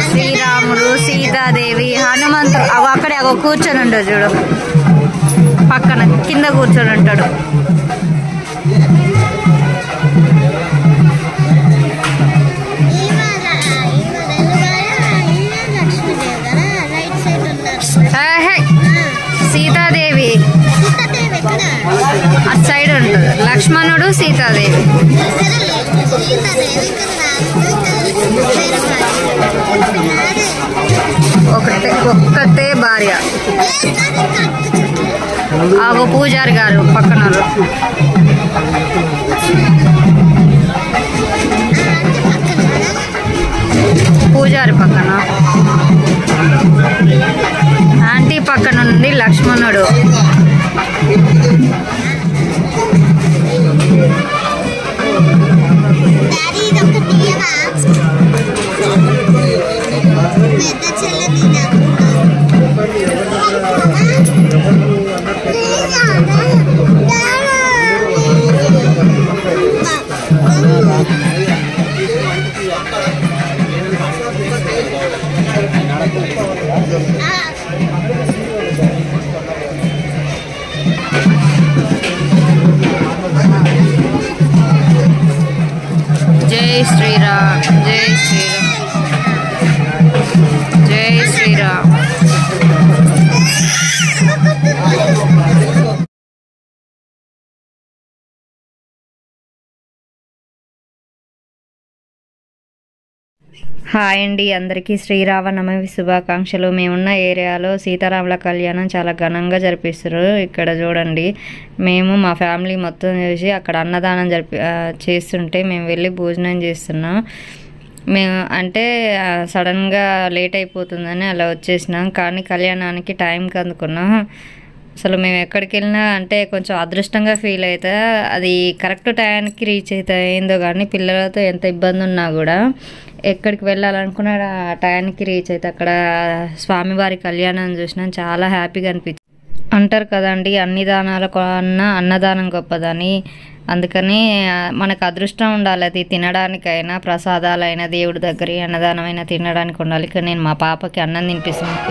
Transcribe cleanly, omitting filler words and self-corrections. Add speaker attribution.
Speaker 1: శ్రీరాముడు, సీతాదేవి, హనుమంతుడు అక్కడే కూర్చొని ఉంటాడు చూడు, పక్కన కింద కూర్చొని ఉంటాడు. సీతాదేవి అటు సైడ్ ఉంటుంది, లక్ష్మణుడు, సీతాదేవి. ఒక్కతే భార్య. ఆగో పూజారి గారు పక్కన. పూజారి పక్కన, ఆంటీ పక్కన నుండి లక్ష్మణుడు. జై శ్రీరామ్, జై శ్రీరామ్, జై శ్రీరామ్. హాయ్ అండి, అందరికీ శ్రీరామనవమి శుభాకాంక్షలు. మేమున్న ఏరియాలో సీతారాముల కళ్యాణం చాలా ఘనంగా జరిపిస్తారు. ఇక్కడ చూడండి, మేము మా ఫ్యామిలీ మొత్తం చూసి అక్కడ అన్నదానం చేస్తుంటే మేము వెళ్ళి భోజనం చేస్తున్నాం. మేము అంటే సడన్గా లేట్ అయిపోతుందని అలా వచ్చేసినాం, కానీ కళ్యాణానికి టైంకి అందుకున్నాం. అసలు మేము ఎక్కడికి వెళ్ళినా అంటే కొంచెం అదృష్టంగా ఫీల్ అవుతా. అది కరెక్ట్ టైంకి రీచ్ అవుతా ఏందో, కానీ పిల్లలతో ఎంత ఇబ్బంది ఉన్నా కూడా ఎక్కడికి వెళ్ళాలనుకున్నా ఆ టైంకి రీచ్ అవుతా. అక్కడ స్వామివారి కళ్యాణం చూసినా చాలా హ్యాపీగా అనిపించింది. అంటారు కదండి, అన్ని దానాల కన్నా అన్నదానం గొప్పదని. అందుకని మనకు అదృష్టం ఉండాలి, అది తినడానికైనా, ప్రసాదాలైనా, దేవుడి దగ్గర అన్నదానమైనా తినడానికి ఉండాలి. ఇక్కడ నేను మా పాపకి అన్నం తినిపిస్తున్నాను.